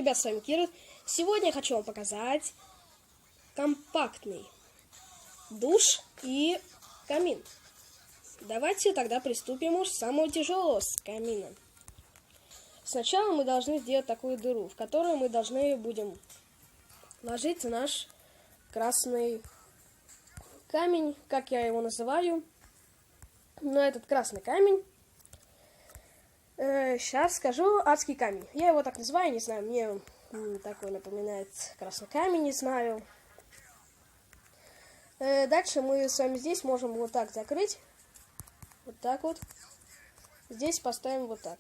ребят, с вами Кира. Сегодня я хочу вам показать компактный душ и камин. Давайте тогда приступим уж с самого тяжелого, с камином. Сначала мы должны сделать такую дыру, в которую мы должны будем ложить наш красный камень, как я его называю. Но этот красный камень, сейчас скажу, адский камень. Я его так называю, не знаю, мне такой напоминает красный камень, не знаю. Дальше мы с вами здесь можем вот так закрыть. Вот так вот. Здесь поставим вот так.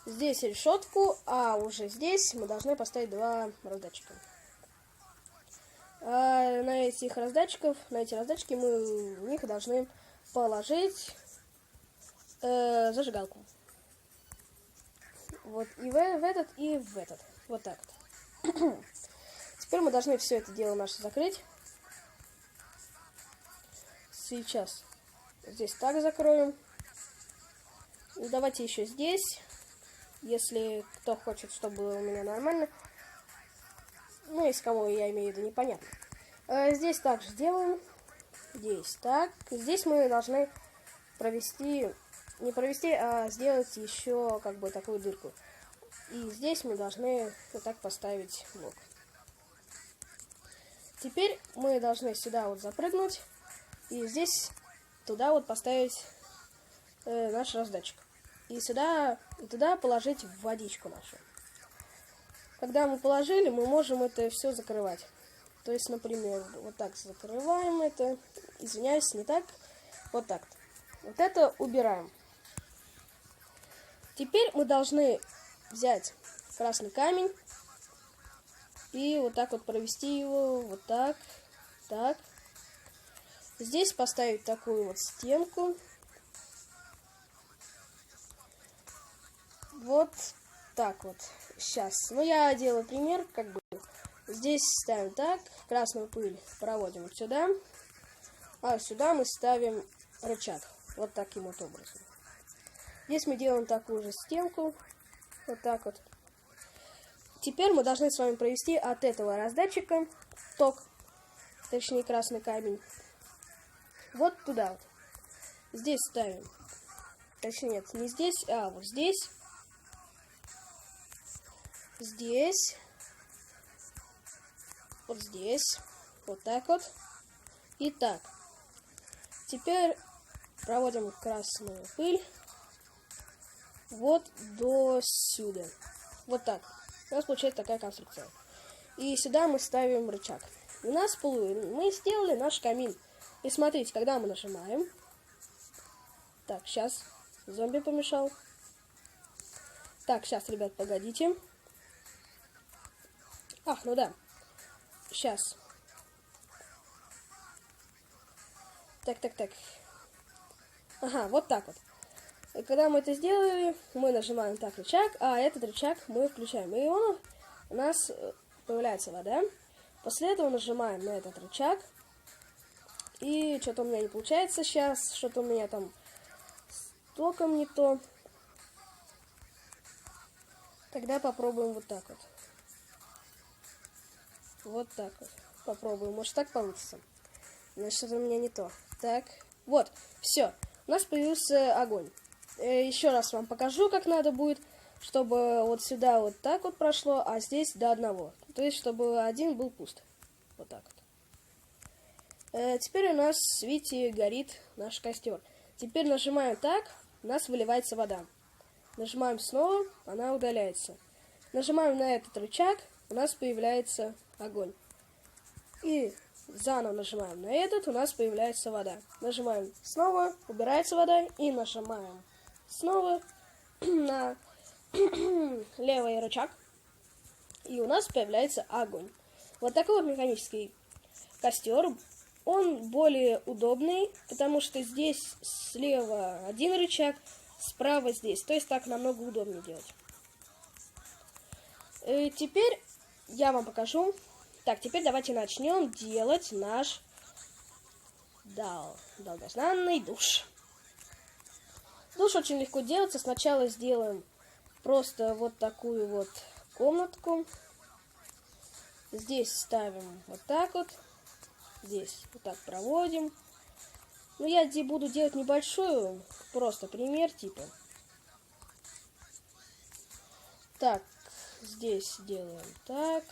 Здесь решетку, а уже здесь мы должны поставить два раздатчика. На эти раздатчики мы в них должны положить зажигалку. Вот и в этот, и в этот. Вот так вот. Теперь мы должны все это дело наше закрыть. Сейчас здесь так закроем. И давайте еще здесь. Если кто хочет, чтобы было у меня нормально. Ну, из кого я имею в виду, непонятно. Здесь также делаем. Здесь так. Здесь мы должны не провести, а сделать еще как бы такую дырку. И здесь мы должны вот так поставить блок. Теперь мы должны сюда вот запрыгнуть. И здесь туда вот поставить наш раздатчик. И сюда и туда положить водичку нашу. Когда мы положили, мы можем это все закрывать. То есть, например, вот так закрываем это. Извиняюсь, не так. Вот так. Вот это убираем. Теперь мы должны взять красный камень и вот так вот провести его. Вот так. Так. Здесь поставить такую вот стенку. Вот так вот. Сейчас. Ну, я делаю пример, как бы. Здесь ставим так. Красную пыль проводим вот сюда. А сюда мы ставим рычаг. Вот таким вот образом. Здесь мы делаем такую же стенку. Вот так вот. Теперь мы должны с вами провести от этого раздатчика ток. Точнее, красный камень. Вот туда вот. Здесь ставим. Точнее, нет, не здесь, а вот здесь. Здесь. Вот здесь. Вот так вот. И так. Теперь проводим красную пыль. Вот до сюда. Вот так. У нас получается такая конструкция. И сюда мы ставим рычаг. У нас мы сделали наш камин. И смотрите, когда мы нажимаем. Так, сейчас. Зомби помешал. Так, сейчас, ребят, погодите. Ах, ну да. Сейчас. Так. Ага, вот так вот. И когда мы это сделали, мы нажимаем так рычаг, а этот рычаг мы включаем. И у нас появляется вода. После этого нажимаем на этот рычаг. И что-то у меня не получается сейчас. Что-то у меня там с током не то. Тогда попробуем вот так вот. Вот так вот. Попробуем. Может, так получится. Значит, что-то у меня не то. Так. Вот. Все. У нас появился огонь. Еще раз вам покажу, как надо будет, чтобы вот сюда вот так вот прошло, а здесь до одного. То есть, чтобы один был пуст. Вот так вот. Теперь у нас, видите, горит наш костер. Теперь нажимаем так, у нас выливается вода. Нажимаем снова, она удаляется. Нажимаем на этот рычаг, у нас появляется огонь. И заново нажимаем на этот, у нас появляется вода. Нажимаем снова, убирается вода, и нажимаем снова на левый рычаг, и у нас появляется огонь. Вот такой вот механический костер. Он более удобный, потому что здесь слева один рычаг, справа здесь. То есть так намного удобнее делать. И теперь я вам покажу. Так, теперь давайте начнем делать наш долгожданный душ. Душ очень легко делается. Сначала сделаем просто вот такую вот комнатку. Здесь ставим вот так вот. Здесь вот так проводим. Ну, я буду делать небольшую, просто пример типа. Так, здесь делаем так.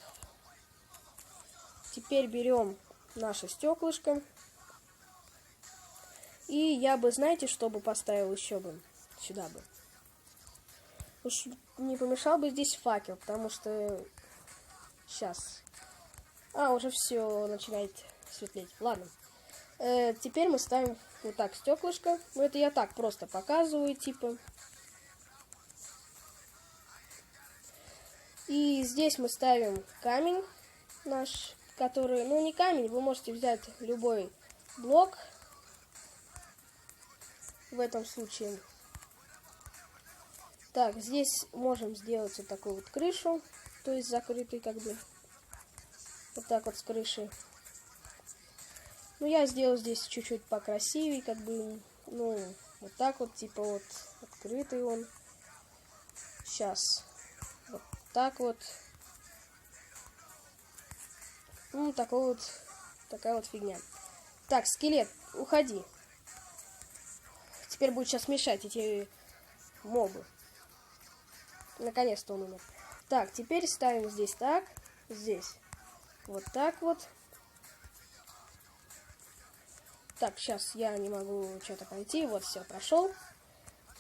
Теперь берем наше стеклышко. И я бы, знаете, что бы поставил еще бы? Сюда бы. Уж не помешал бы здесь факел, потому что... Сейчас. Уже все начинает светлеть. Ладно. Теперь мы ставим вот так стеклышко. Ну, это я так просто показываю, типа. И здесь мы ставим камень наш, который... Ну, не камень, вы можете взять любой блок. В этом случае. Так, здесь можем сделать вот такую вот крышу. То есть закрытый как бы. Вот так вот с крышей. Ну, я сделал здесь чуть-чуть покрасивее, как бы, ну, вот так вот, типа вот, открытый он. Сейчас. Вот так вот. Ну, такая вот фигня. Так, скелет, уходи. Теперь будет сейчас мешать эти мобы. Наконец-то он умер. Так, теперь ставим здесь так, здесь. Вот так вот. Так, сейчас я не могу что-то пойти. Вот, все, прошел.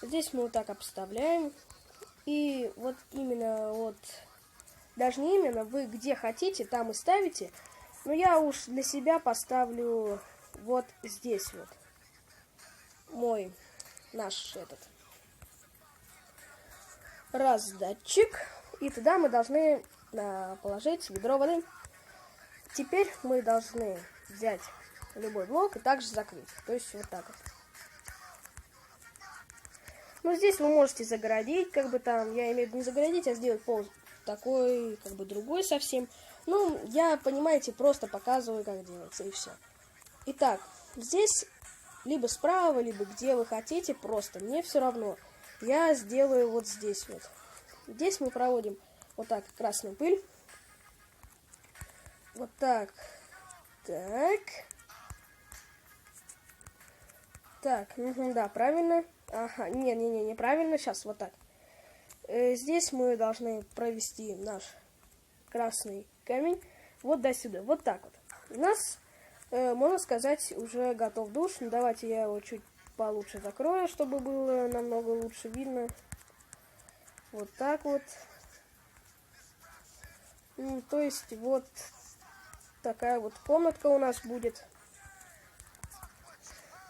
Здесь мы вот так обставляем. И вот именно вот, даже не именно, вы где хотите, там и ставите. Но я уж для себя поставлю вот здесь вот. Наш этот раздатчик. И туда мы должны положить ведро воды. Теперь мы должны взять любой блок и также закрыть. То есть вот так вот. Ну, здесь вы можете загородить, как бы там, я имею в виду не загородить, а сделать пол такой, как бы другой совсем. Ну, я, понимаете, просто показываю, как делается, и все. Итак, здесь либо справа, либо где вы хотите, просто, мне все равно. Я сделаю вот здесь вот. Здесь мы проводим вот так красную пыль. Вот так. Так. Так, да, правильно. Ага, неправильно. Сейчас вот так. Здесь мы должны провести наш красный камень вот до сюда. Вот так вот. У нас, можно сказать, уже готов душ. Ну, давайте я его чуть получше закрою, чтобы было намного лучше видно. Вот так вот. То есть вот такая вот комнатка у нас будет.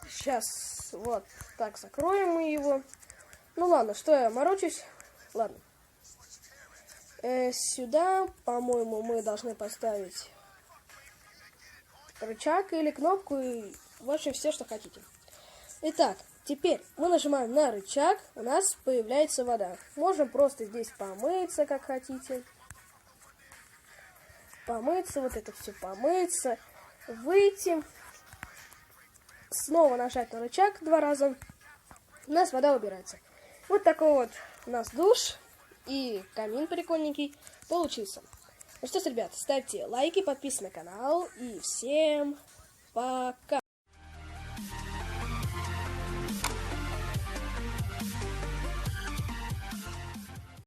Сейчас вот так закроем мы его. Ну ладно, что я морочусь? Ладно. Сюда, по-моему, мы должны поставить рычаг или кнопку, и в общем все, что хотите. Итак, теперь мы нажимаем на рычаг, у нас появляется вода. Можем просто здесь помыться, как хотите. Помыться, вот это все помыться, выйти. Снова нажать на рычаг 2 раза. У нас вода убирается. Вот такой вот у нас душ и камин прикольненький получился. Ну что ж, ребят, ставьте лайки, подписывайтесь на канал и всем пока!